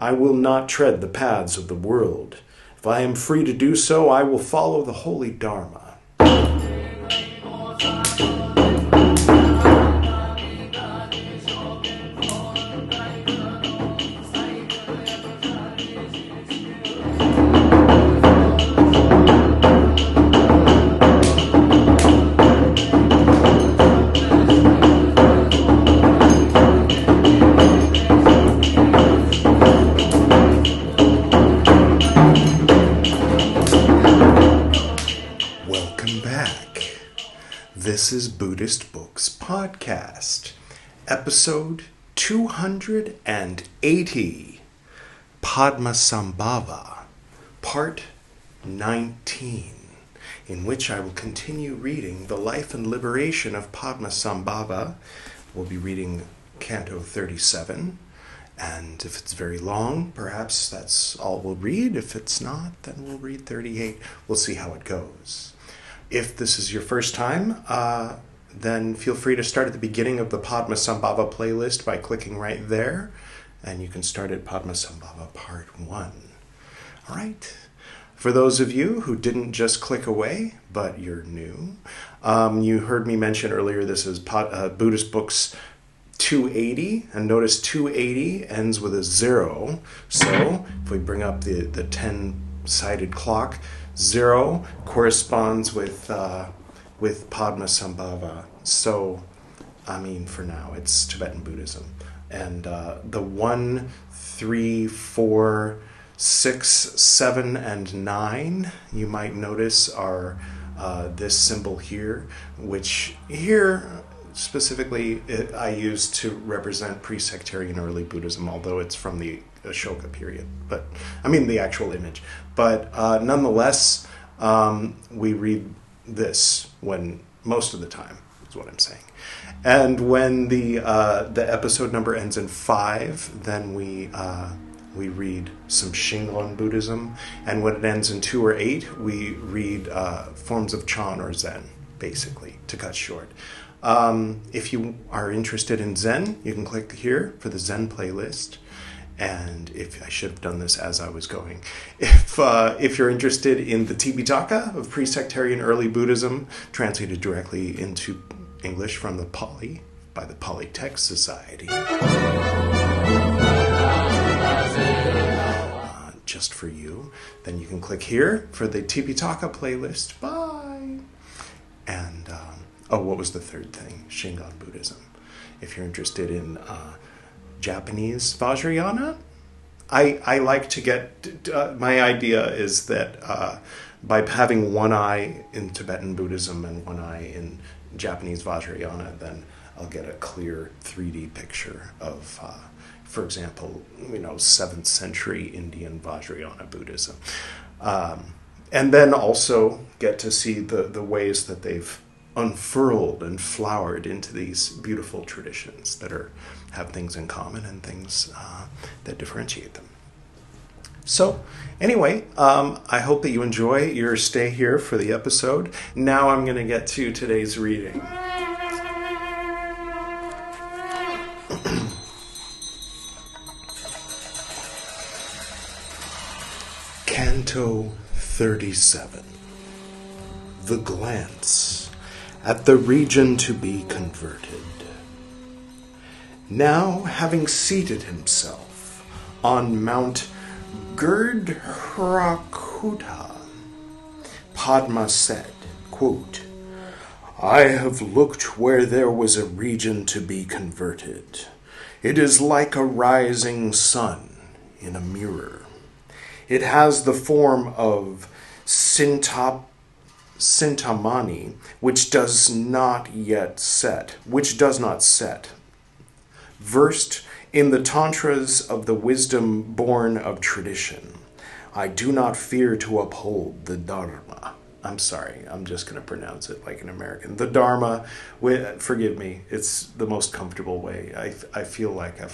I will not tread the paths of the world. If I am free to do so, I will follow the holy Dharma. This is Buddhist Books Podcast, episode 280, Padmasambhava, part 19, in which I will continue reading the life and liberation of Padmasambhava. We'll be reading Canto 37, and if it's very long, perhaps that's all we'll read. If it's not, then we'll read 38. We'll see how it goes. If this is your first time, then feel free to start at the beginning of the Padmasambhava playlist by clicking right there, and you can start at Padmasambhava Part 1. All right. For those of you who didn't just click away, but you're new, you heard me mention earlier this is Buddhist Books 280, and notice 280 ends with a 0. So if we bring up the 10-sided clock, 0 corresponds with Padmasambhava. So, for now, it's Tibetan Buddhism. And the 1, 3, 4, 6, 7, and 9, you might notice, are this symbol here, which here specifically I use to represent pre-sectarian early Buddhism, although it's from the Ashoka period, but the actual image. But nonetheless, we read this when most of the time is what I'm saying. And when the episode number ends in 5, then we read some Shingon Buddhism, and when it ends in 2 or 8, we read forms of Chan or Zen, basically, to cut short. If you are interested in Zen, you can click here for the Zen playlist. And if I should have done this as I was going, if you're interested in the Tipitaka of pre-sectarian early Buddhism, translated directly into English from the Pali by the Pali Text Society, just for you, then you can click here for the Tipitaka playlist. Bye. And what was the third thing? Shingon Buddhism. If you're interested in Japanese Vajrayana, I like to get, my idea is that by having one eye in Tibetan Buddhism and one eye in Japanese Vajrayana, then I'll get a clear 3D picture of, for example, 7th century Indian Vajrayana Buddhism. And then also get to see the ways that they've unfurled and flowered into these beautiful traditions that have things in common and things that differentiate them. So anyway, I hope that you enjoy your stay here for the episode. Now I'm going to get to today's reading. Canto 37. The Glance at the Region to be Converted. Now, having seated himself on Mount Girdhrakuta, Padma said, quote, I have looked where there was a region to be converted. It is like a rising sun in a mirror. It has the form of Sintamani, which does not set. Versed in the tantras of the wisdom born of tradition, I do not fear to uphold the Dharma. I'm sorry, I'm just going to pronounce it like an American. The Dharma, forgive me, it's the most comfortable way. I feel like a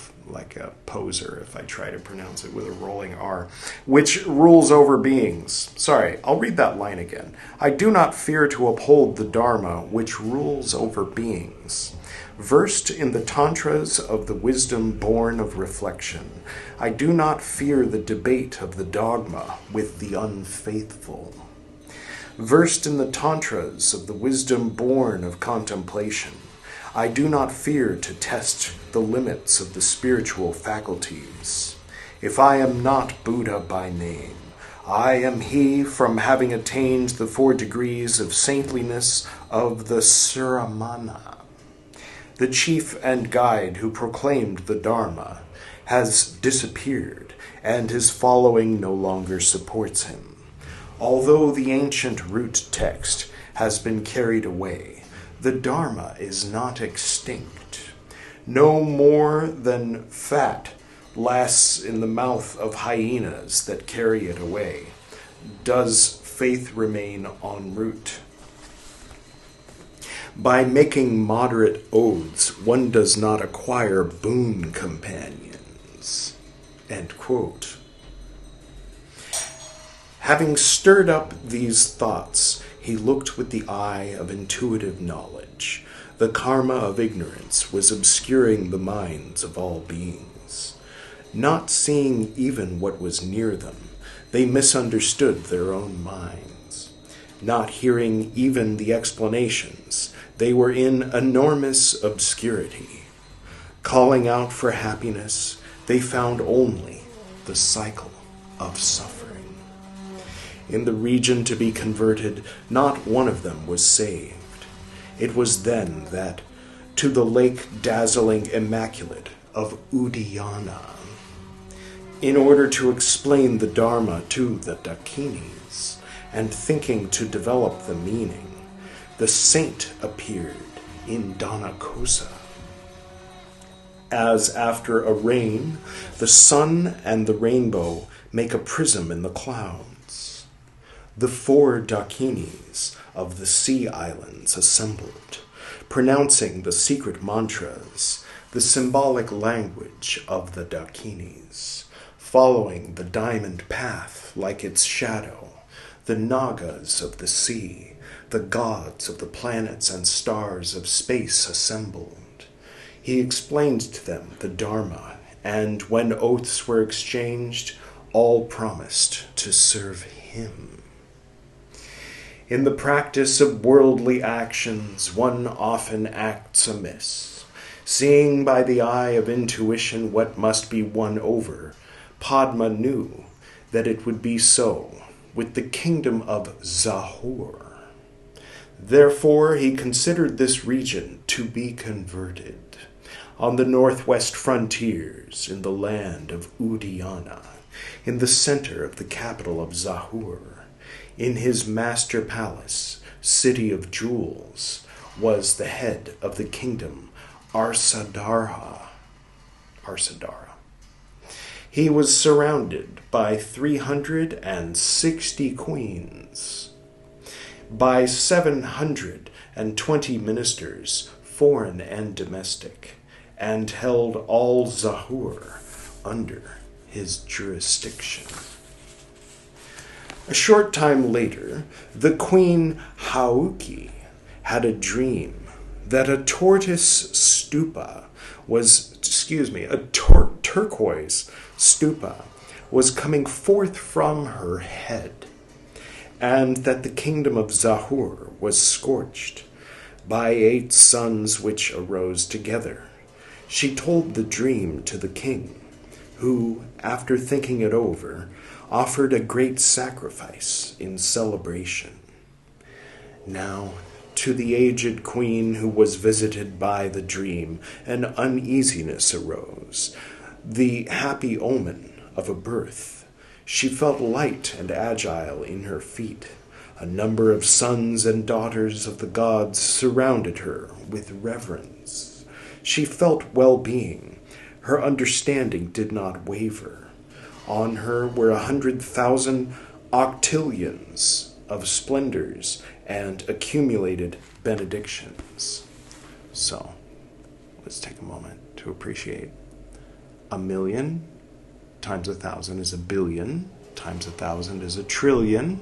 poser if I try to pronounce it with a rolling R, which rules over beings. Sorry, I'll read that line again. I do not fear to uphold the Dharma, which rules over beings. Versed in the tantras of the wisdom born of reflection, I do not fear the debate of the dogma with the unfaithful. Versed in the tantras of the wisdom born of contemplation, I do not fear to test the limits of the spiritual faculties. If I am not Buddha by name, I am he from having attained the 4 degrees of saintliness of the Suramana. The chief and guide who proclaimed the Dharma has disappeared, and his following no longer supports him. Although the ancient root text has been carried away, the Dharma is not extinct. No more than fat lasts in the mouth of hyenas that carry it away does faith remain en route. By making moderate oaths, one does not acquire boon companions. End quote. Having stirred up these thoughts, he looked with the eye of intuitive knowledge. The karma of ignorance was obscuring the minds of all beings. Not seeing even what was near them, they misunderstood their own minds. Not hearing even the explanations, they were in enormous obscurity. Calling out for happiness, they found only the cycle of suffering. In the region to be converted, not one of them was saved. It was then that, to the lake dazzling immaculate of Udayana, in order to explain the Dharma to the Dakinis, and thinking to develop the meaning, the saint appeared in Dhanakosa. As after a rain, the sun and the rainbow make a prism in the clouds. The 4 Dakinis of the sea islands assembled, pronouncing the secret mantras, the symbolic language of the Dakinis, following the diamond path like its shadow, the Nagas of the sea, the gods of the planets and stars of space assembled. He explained to them the Dharma, and when oaths were exchanged, all promised to serve him. In the practice of worldly actions, one often acts amiss. Seeing by the eye of intuition what must be won over, Padma knew that it would be so with the kingdom of Zahor. Therefore, he considered this region to be converted. On the northwest frontiers, in the land of Udayana, in the center of the capital of Zahur, in his master palace, city of jewels, was the head of the kingdom, Arsadara. He was surrounded by 360 queens, by 720 ministers, foreign and domestic, and held all Zahur under his jurisdiction. A short time later, the queen Hauki had a dream that a tortoise stupa turquoise stupa was coming forth from her head, and that the kingdom of Zahur was scorched by 8 suns which arose together. She told the dream to the king, who, after thinking it over, offered a great sacrifice in celebration. Now, to the aged queen who was visited by the dream, an uneasiness arose, the happy omen of a birth. She felt light and agile in her feet. A number of sons and daughters of the gods surrounded her with reverence. She felt well-being. Her understanding did not waver. On her were 100,000 octillions of splendors and accumulated benedictions. So, let's take a moment to appreciate. 1,000,000 times 1,000 is 1,000,000,000, times 1,000 is 1,000,000,000,000,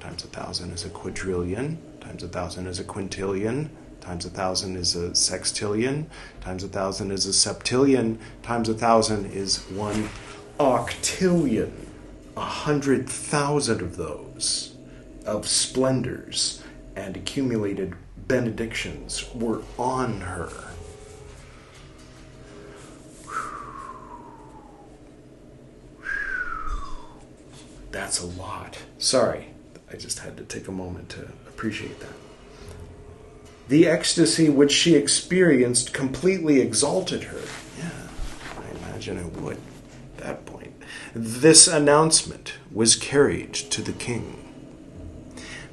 times 1,000 is 1,000,000,000,000, times 1,000 is 1,000,000,000,000, times 1,000 is a sextillion, times 1,000 is a septillion, times 1,000 is 1 octillion. 100,000 of those, of splendors and accumulated benedictions were on her. That's a lot. Sorry, I just had to take a moment to appreciate that. The ecstasy which she experienced completely exalted her. Yeah, I imagine it would at that point. This announcement was carried to the king,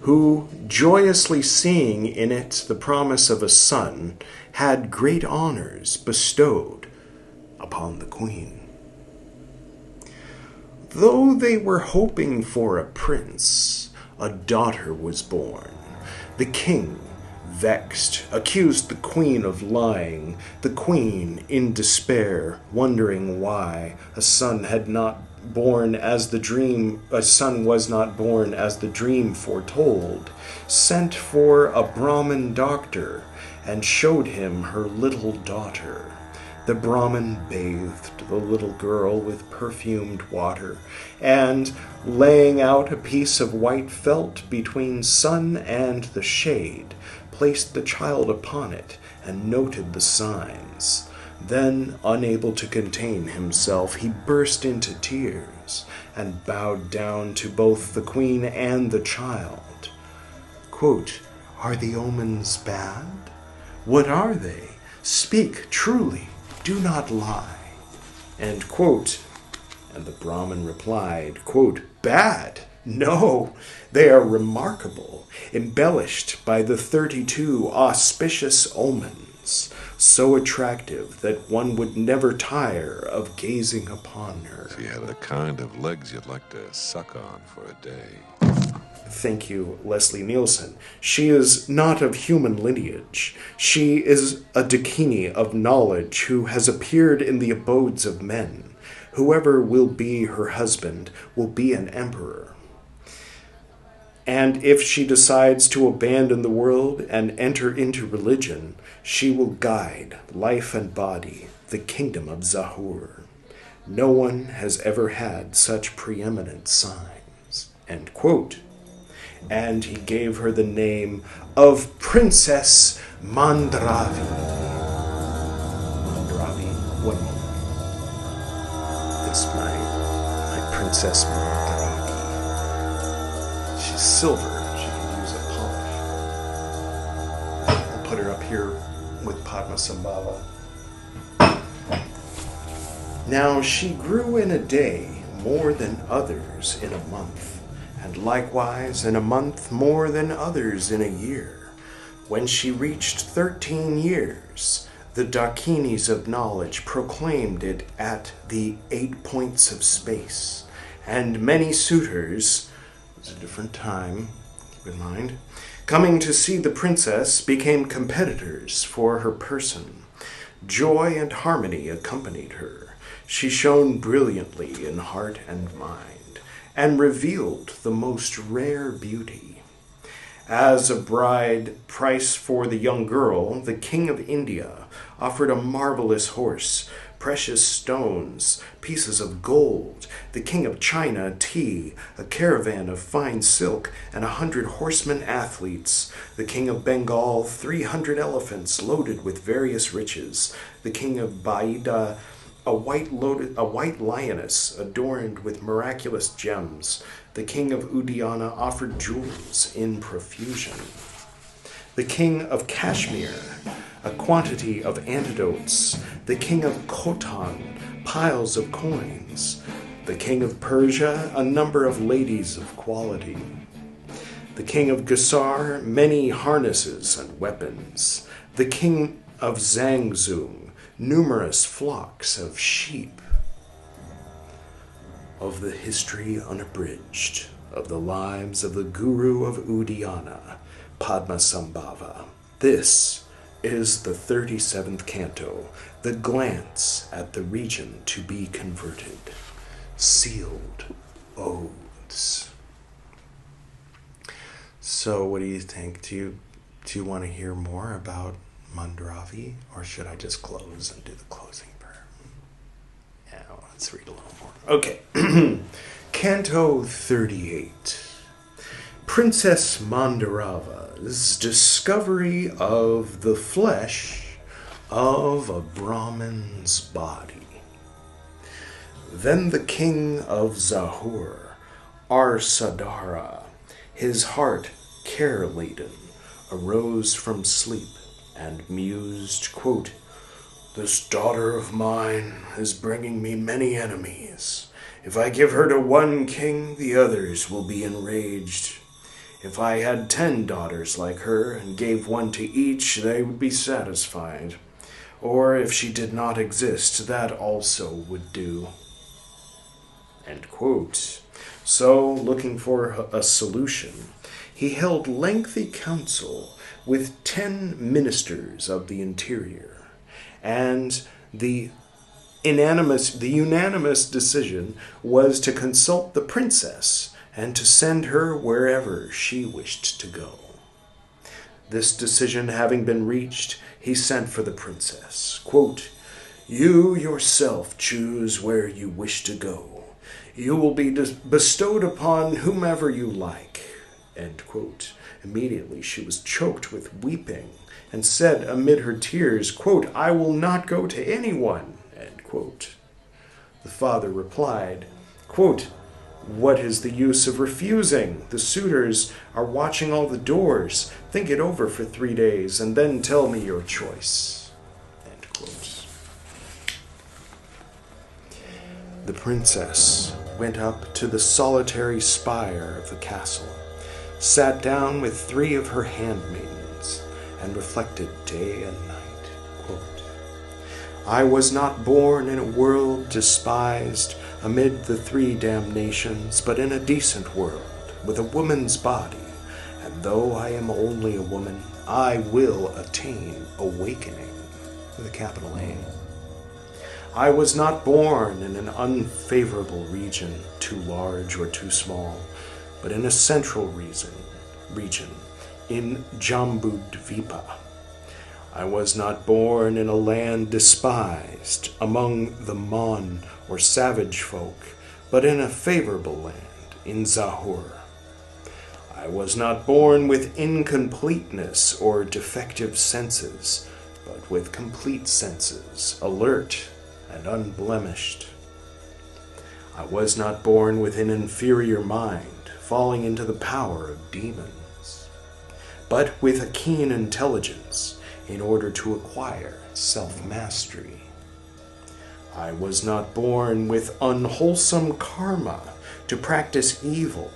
who, joyously seeing in it the promise of a son, had great honors bestowed upon the queen. Though they were hoping for a prince, a daughter was born. The king, vexed, accused the queen of lying. The queen, in despair, wondering why a son was not born as the dream foretold, sent for a Brahmin doctor and showed him her little daughter. The Brahmin bathed the little girl with perfumed water, and, laying out a piece of white felt between sun and the shade, placed the child upon it and noted the signs. Then, unable to contain himself, he burst into tears and bowed down to both the queen and the child. Quote, "Are the omens bad? What are they? Speak truly. Do not lie." End quote. And the Brahmin replied, quote, "Bad? No, they are remarkable, embellished by the 32 auspicious omens, so attractive that one would never tire of gazing upon her." She had the kind of legs you'd like to suck on for a day. Thank you, Leslie Nielsen. She is not of human lineage. She is a Dakini of knowledge who has appeared in the abodes of men. Whoever will be her husband will be an emperor. And if she decides to abandon the world and enter into religion, she will guide life and body, the kingdom of Zahur. No one has ever had such preeminent signs. End quote. And he gave her the name of Princess Mandravi. Mandravi, one moment. It's my Princess Mandravi. She's silver. She can use a polish. I'll put her up here with Padmasambhava. Now she grew in a day more than others in a month, and likewise in a month more than others in a year. When she reached 13 years, the Dakinis of knowledge proclaimed it at the 8 points of space, and many suitors, it was a different time, keep in mind, coming to see the princess became competitors for her person. Joy and harmony accompanied her. She shone brilliantly in heart and mind, and revealed the most rare beauty. As a bride price for the young girl, the King of India offered a marvelous horse, precious stones, pieces of gold, the King of China tea, a caravan of fine silk, and 100 horsemen athletes, the King of Bengal 300 elephants loaded with various riches, the King of Baida a white lioness adorned with miraculous gems. The king of Udiana offered jewels in profusion. The king of Kashmir, a quantity of antidotes. The king of Khotan, piles of coins. The king of Persia, a number of ladies of quality. The king of Gasar, many harnesses and weapons. The king of Zhangzhou, numerous flocks of sheep. Of the history unabridged of the lives of the Guru of Udiana, Padmasambhava. This is the 37th canto, the glance at the region to be converted. Sealed oaths. So what do you think? Do Do you want to hear more about Mandravi, or should I just close and do the closing prayer? Yeah, let's read a little more. Okay. Canto 38. Princess Mandarava's discovery of the flesh of a Brahmin's body. Then the king of Zahur, Arsadara, his heart care-laden, arose from sleep and mused, quote, "This daughter of mine is bringing me many enemies. If I give her to one king, the others will be enraged. If I had 10 daughters like her and gave one to each, they would be satisfied. Or if she did not exist, that also would do." End quote. So, looking for a solution, he held lengthy council with 10 ministers of the interior, and the unanimous decision was to consult the princess and to send her wherever she wished to go. This decision having been reached, he sent for the princess. Quote, "You yourself choose where you wish to go. You will be bestowed upon whomever you like." End quote. Immediately she was choked with weeping and said amid her tears, quote, "I will not go to anyone." End quote. The father replied, quote, "What is the use of refusing? The suitors are watching all the doors. Think it over for 3 days and then tell me your choice." End quote. The princess went up to the solitary spire of the castle, sat down with 3 of her handmaidens, and reflected day and night. Quote, "I was not born in a world despised amid the 3 damnations, but in a decent world, with a woman's body, and though I am only a woman, I will attain awakening," with a capital A. "I was not born in an unfavorable region, too large or too small, but in a central region, in Jambudvipa. I was not born in a land despised among the Mon or savage folk, but in a favorable land, in Zahur. I was not born with incompleteness or defective senses, but with complete senses, alert and unblemished. I was not born with an inferior mind, falling into the power of demons, but with a keen intelligence in order to acquire self-mastery. I was not born with unwholesome karma to practice evil,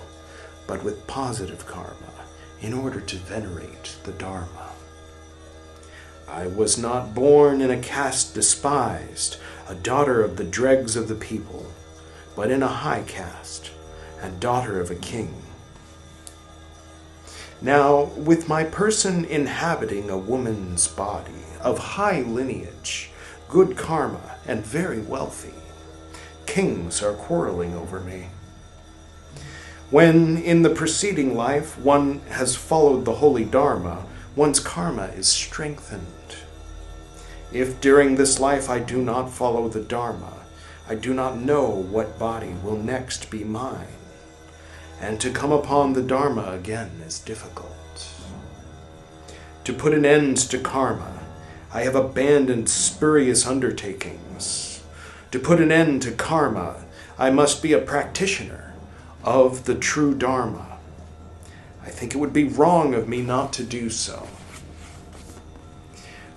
but with positive karma in order to venerate the Dharma. I was not born in a caste despised, a daughter of the dregs of the people, but in a high caste, and daughter of a king. Now, with my person inhabiting a woman's body, of high lineage, good karma, and very wealthy, kings are quarreling over me. When, in the preceding life, one has followed the holy Dharma, one's karma is strengthened. If during this life I do not follow the Dharma, I do not know what body will next be mine, and to come upon the Dharma again is difficult. To put an end to karma, I have abandoned spurious undertakings. To put an end to karma, I must be a practitioner of the true Dharma. I think it would be wrong of me not to do so.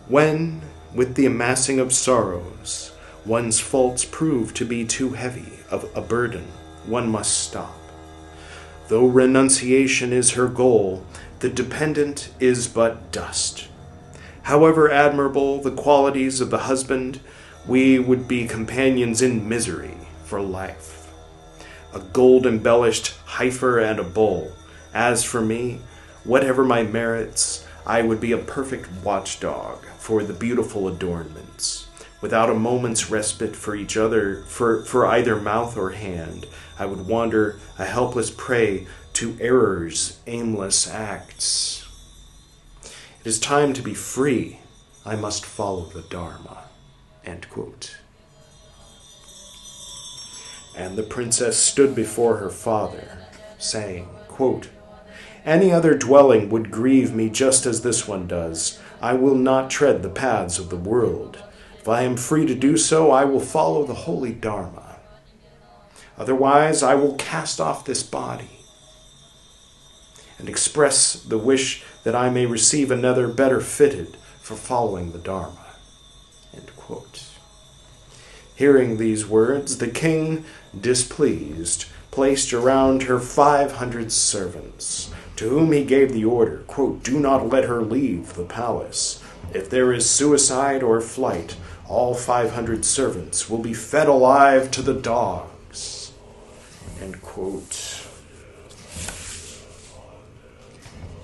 When, with the amassing of sorrows, one's faults prove to be too heavy of a burden, one must stop. Though renunciation is her goal, the dependent is but dust. However admirable the qualities of the husband, we would be companions in misery for life. A gold-embellished heifer and a bull. As for me, whatever my merits, I would be a perfect watchdog for the beautiful adornments. Without a moment's respite for each other, for either mouth or hand, I would wander a helpless prey to error's aimless acts. It is time to be free. I must follow the Dharma." End quote. And the princess stood before her father, saying, quote, "Any other dwelling would grieve me just as this one does. I will not tread the paths of the world. If I am free to do so, I will follow the holy Dharma. Otherwise, I will cast off this body and express the wish that I may receive another better fitted for following the Dharma." End quote. Hearing these words, the king, displeased, placed around her 500 servants, to whom he gave the order, quote, "Do not let her leave the palace. If there is suicide or flight, all 500 servants will be fed alive to the dogs." End quote.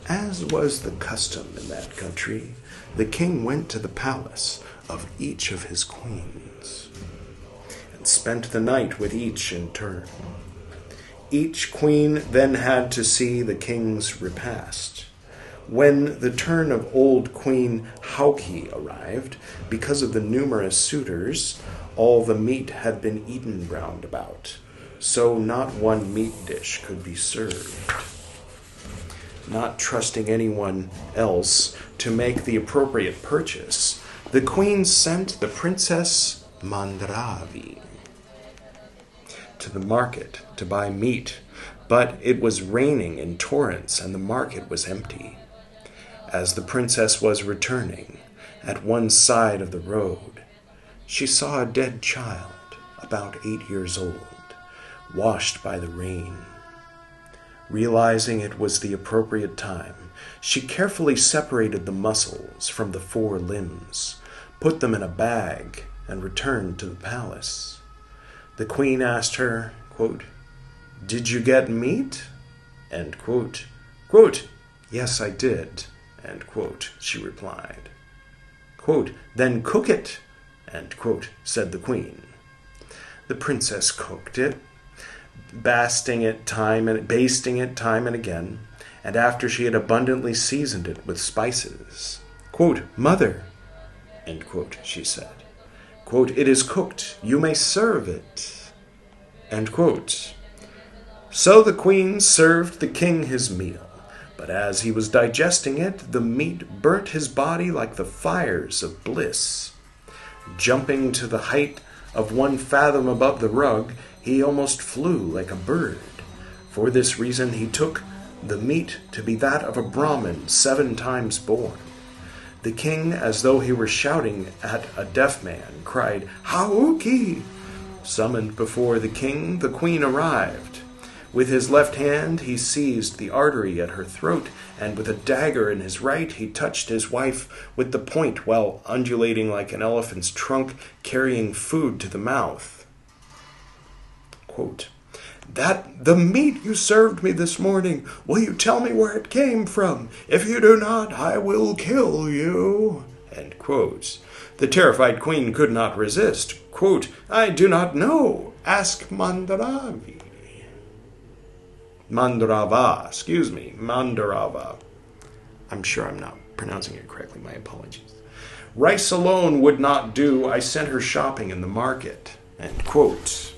As was the custom in that country, the king went to the palace of each of his queens and spent the night with each in turn. Each queen then had to see the king's repast. When the turn of old Queen Hauki arrived, because of the numerous suitors, all the meat had been eaten round about, so not one meat dish could be served. Not trusting anyone else to make the appropriate purchase, the queen sent the Princess Mandravi to the market to buy meat, but it was raining in torrents and the market was empty. As the princess was returning, at one side of the road, she saw a dead child, about 8 years old, washed by the rain. Realizing it was the appropriate time, she carefully separated the muscles from the 4 limbs, put them in a bag, and returned to the palace. The queen asked her, quote, "Did you get meat?" End quote. Quote, "Yes, I did," end quote, she replied. Quote, "Then cook it," end quote, said the queen. The princess cooked it, basting it time and again, and after she had abundantly seasoned it with spices, quote, "Mother," end quote, she said, quote, "it is cooked, you may serve it," end quote. So the queen served the king his meal, but as he was digesting it, the meat burnt his body like the fires of bliss. Jumping to the height of 1 fathom above the rug, he almost flew like a bird. For this reason he took the meat to be that of a Brahmin 7 times born. The king, as though he were shouting at a deaf man, cried, "Hauki!" Summoned before the king, the queen arrived. With his left hand he seized the artery at her throat, and with a dagger in his right he touched his wife with the point while undulating like an elephant's trunk, carrying food to the mouth. Quote, "That the meat you served me this morning, will you tell me where it came from? If you do not, I will kill you." End quote. The terrified queen could not resist. Quote, "I do not know. Ask Mandrava. I'm sure I'm not pronouncing it correctly. My apologies. "Rice alone would not do. I sent her shopping in the market." End quote.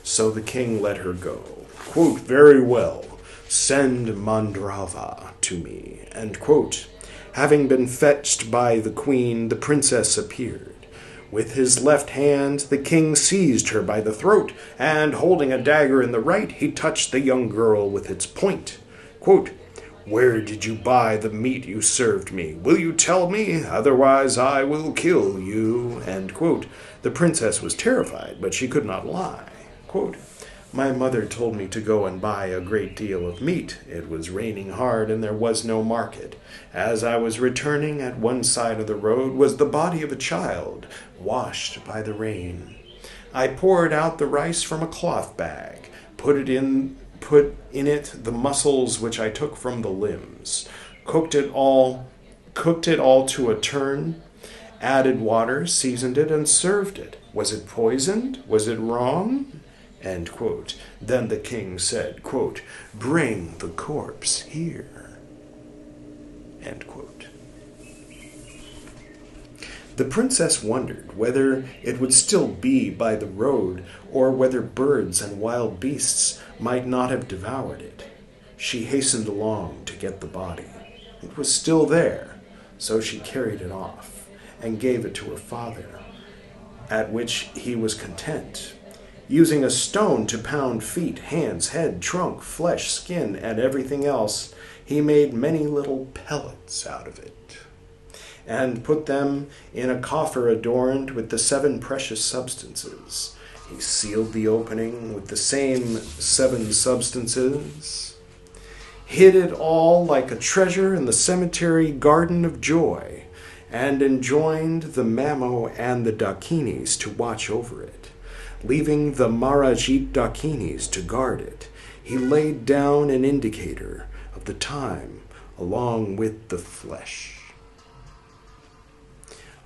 So the king let her go. Quote, "Very well. Send Mandrava to me." End quote. Having been fetched by the queen, the princess appeared. With his left hand, the king seized her by the throat, and holding a dagger in the right, he touched the young girl with its point. Quote, "Where did you buy the meat you served me? Will you tell me? Otherwise I will kill you." End quote. The princess was terrified, but she could not lie. Quote, "My mother told me to go and buy a great deal of meat. It was raining hard and there was no market. As I was returning, at one side of the road was the body of a child, washed by the rain. I poured out the rice from a cloth bag, put in it the mussels which I took from the limbs, cooked it all to a turn, added water, seasoned it, and served it. Was it poisoned? Was it wrong?" End quote. Then the king said, quote, "Bring the corpse here." End quote. The princess wondered whether it would still be by the road, or whether birds and wild beasts might not have devoured it. She hastened along to get the body. It was still there, so she carried it off and gave it to her father, at which he was content. Using a stone to pound feet, hands, head, trunk, flesh, skin, and everything else, he made many little pellets out of it, and put them in a coffer adorned with the 7 precious substances. He sealed the opening with the same 7 substances, hid it all like a treasure in the cemetery garden of joy, and enjoined the Mamo and the Dakinis to watch over it. Leaving the Marajit Dakinis to guard it, he laid down an indicator of the time along with the flesh.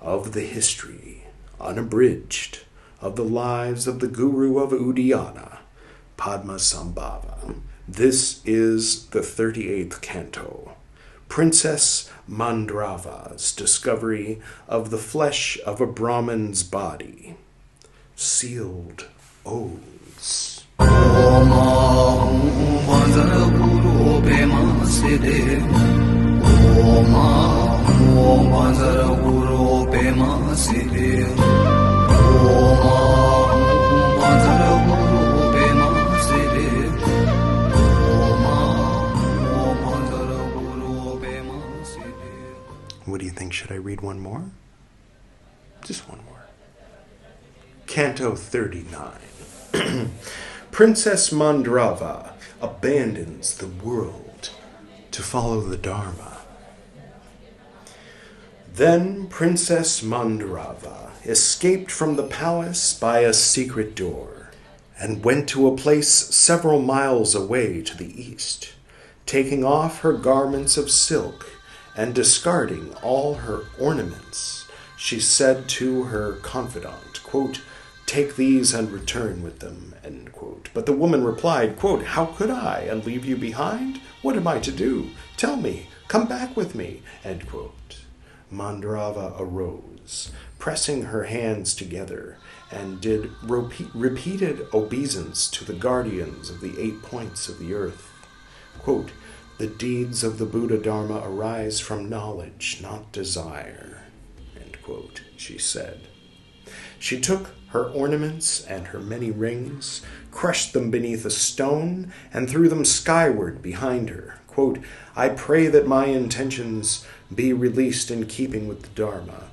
Of the history, unabridged, of the lives of the Guru of Udayana, Padmasambhava. This is the 38th canto, Princess Mandrava's discovery of the flesh of a Brahman's body. Sealed oaths. What do you think? Should I read one more? Just one more. Canto 39. Princess Mandrava abandons the world to follow the Dharma. Then Princess Mandrava escaped from the palace by a secret door and went to a place several miles away to the east, taking off her garments of silk and discarding all her ornaments. She said to her confidant, quote, "Take these and return with them," end quote. But the woman replied, quote, "How could I, and leave you behind? What am I to do? Tell me, come back with me," end quote. Mandrava arose, pressing her hands together, and did repeated obeisance to the guardians of the 8 points of the earth. Quote, "The deeds of the Buddha Dharma arise from knowledge, not desire," end quote, she said. She took her ornaments and her many rings, crushed them beneath a stone, and threw them skyward behind her. Quote, "I pray that my intentions be released in keeping with the Dharma,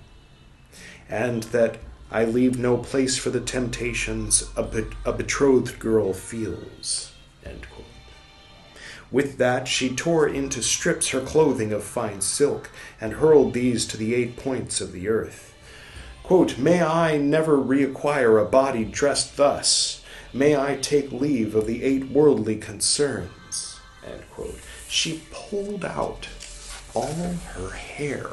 and that I leave no place for the temptations a betrothed girl feels," end quote. With that, she tore into strips her clothing of fine silk, and hurled these to the 8 points of the earth. Quote, "May I never reacquire a body dressed thus. May I take leave of the 8 worldly concerns," end quote. She pulled out all her hair,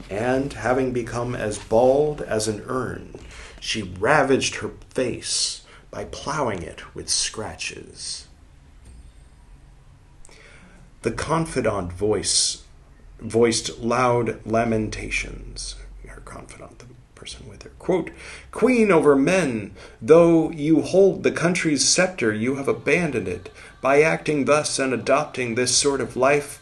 and having become as bald as an urn, she ravaged her face by plowing it with scratches. The confidant voiced loud lamentations. Her confidant, the person with her. Quote, "Queen over men, though you hold the country's scepter, you have abandoned it. By acting thus and adopting this sort of life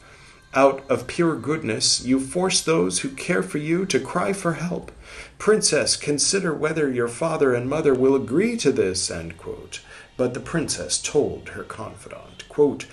out of pure goodness, you force those who care for you to cry for help. Princess, consider whether your father and mother will agree to this," end quote. But the princess told her confidant, quote,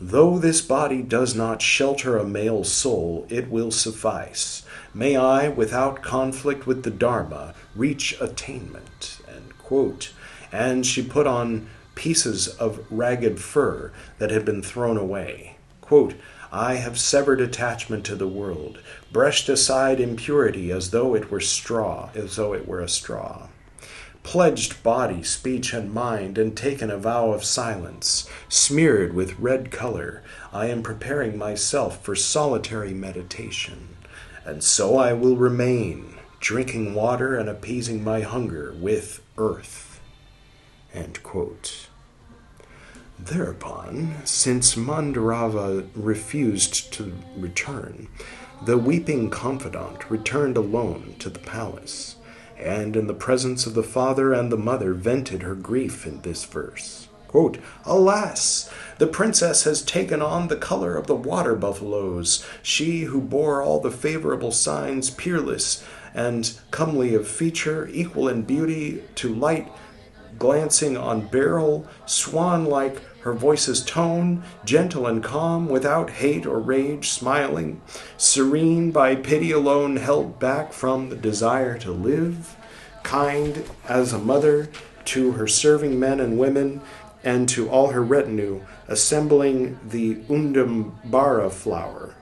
"Though this body does not shelter a male soul, it will suffice. May I, without conflict with the Dharma, reach attainment," end quote. And she put on pieces of ragged fur that had been thrown away. Quote, "I have severed attachment to the world, brushed aside impurity as though it were a straw. Pledged body, speech, and mind, and taken a vow of silence. Smeared with red color, I am preparing myself for solitary meditation. And so I will remain, drinking water and appeasing my hunger with earth," end quote. Thereupon, since Mandrava refused to return, The weeping confidant returned alone to the palace, and in the presence of the father and the mother vented her grief in this verse. Quote, "Alas! The princess has taken on the color of the water buffaloes, she who bore all the favorable signs, peerless and comely of feature, equal in beauty to light, glancing on beryl, swan-like her voice's tone, gentle and calm, without hate or rage, smiling, serene by pity alone, held back from the desire to live, kind as a mother to her serving men and women, and to all her retinue, assembling the Udumbara flower.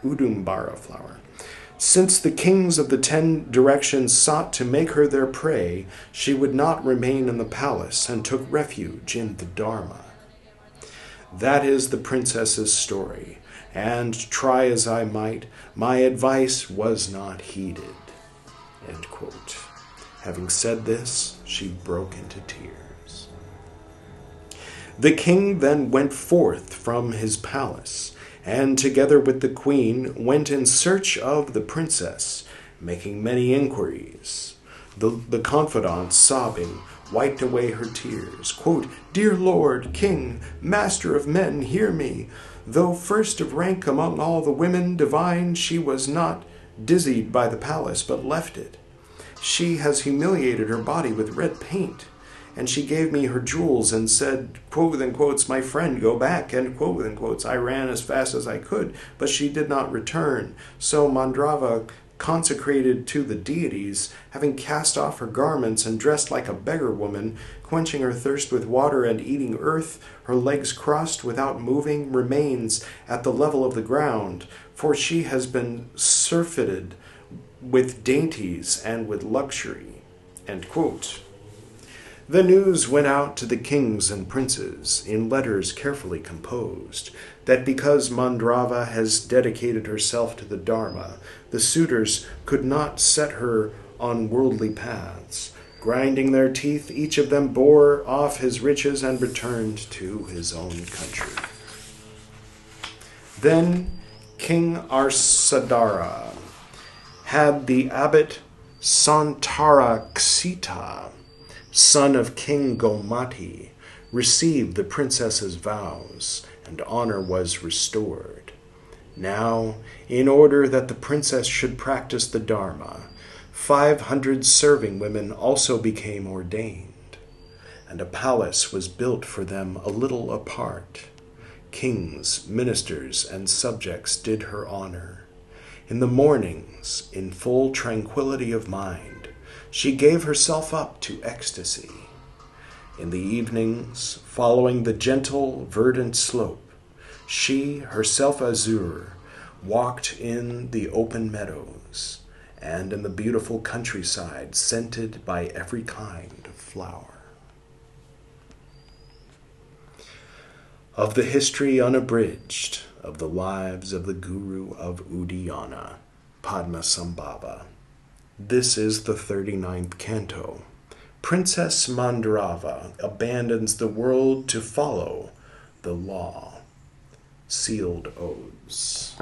Since the kings of the 10 directions sought to make her their prey, she would not remain in the palace and took refuge in the Dharma. That is the princess's story, and try as I might, my advice was not heeded." End quote. Having said this, she broke into tears. The king then went forth from his palace, and together with the queen went in search of the princess, making many inquiries. The confidant, sobbing, wiped away her tears. Quote, "Dear lord, king, master of men, hear me. Though first of rank among all the women divine, she was not dizzied by the palace, but left it. She has humiliated her body with red paint. And she gave me her jewels and said, quote in quotes, 'My friend, go back,' end quote in quotes. I ran as fast as I could, but she did not return. So Mandrava, consecrated to the deities, having cast off her garments and dressed like a beggar woman, quenching her thirst with water and eating earth, her legs crossed without moving, remains at the level of the ground, for she has been surfeited with dainties and with luxury." End quote. The news went out to the kings and princes in letters carefully composed that because Mandrava has dedicated herself to the Dharma, the suitors could not set her on worldly paths. Grinding their teeth, each of them bore off his riches and returned to his own country. Then King Arsadara had the abbot Santaraksita, son of King Gomati, receive the princess's vows, and honor was restored. Now, in order that the princess should practice the Dharma, 500 serving women also became ordained, and a palace was built for them a little apart. Kings, ministers, and subjects did her honor. In the mornings, in full tranquility of mind, she gave herself up to ecstasy. In the evenings, following the gentle, verdant slope, she, herself azure, walked in the open meadows and in the beautiful countryside, scented by every kind of flower. Of the history unabridged of the lives of the Guru of Udayana, Padmasambhava. This is the 39th canto. Princess Mandrava abandons the world to follow the law. Sealed Odes.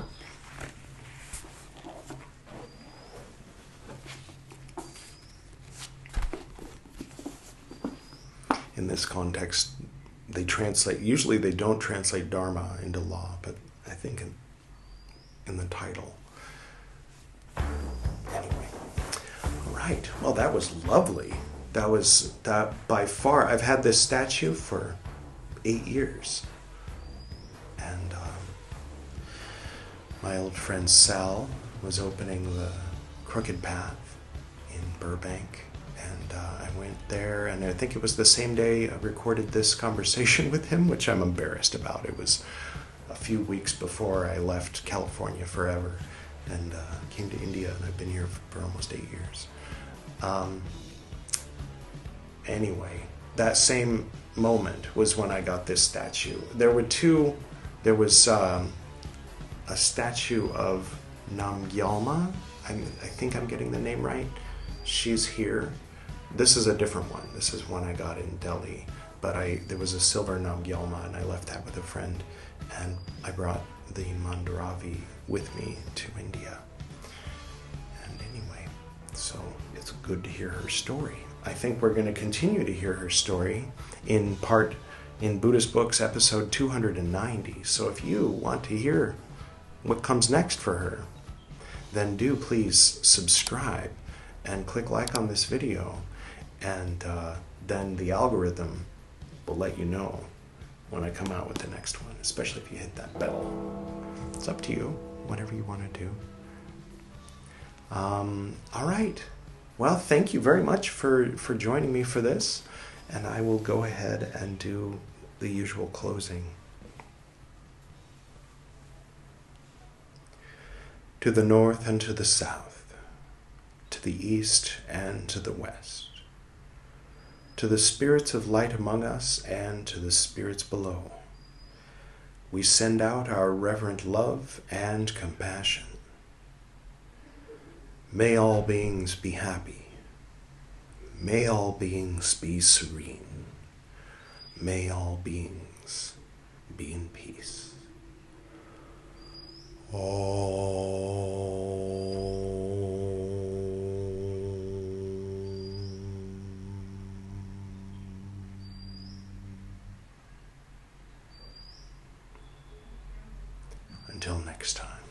In this context, usually they don't translate Dharma into law, but I think in the title. Anyway. All right. Well, that was lovely. That by far, I've had this statue for 8 years. And my old friend Sal was opening the Crooked Path in Burbank. And I went there, and I think it was the same day I recorded this conversation with him, which I'm embarrassed about. It was a few weeks before I left California forever and came to India, and I've been here for almost 8 years. Anyway, that same moment was when I got this statue. There was a statue of Namgyalma. I think I'm getting the name right. She's here. This is a different one. This is one I got in Delhi. But there was a silver Namgyalma, and I left that with a friend. And I brought the Mandravi with me to India. So it's good to hear her story. I think we're going to continue to hear her story in Buddhist Books, episode 290. So if you want to hear what comes next for her, then do please subscribe and click like on this video, and then the algorithm will let you know when I come out with the next one, especially if you hit that bell. It's up to you, whatever you want to do. All right. Well, thank you very much for joining me for this, and I will go ahead and do the usual closing. To the north and to the south, to the east and to the west, to the spirits of light among us and to the spirits below, we send out our reverent love and compassion. May all beings be happy. May all beings be serene. May all beings be in peace. Until next time.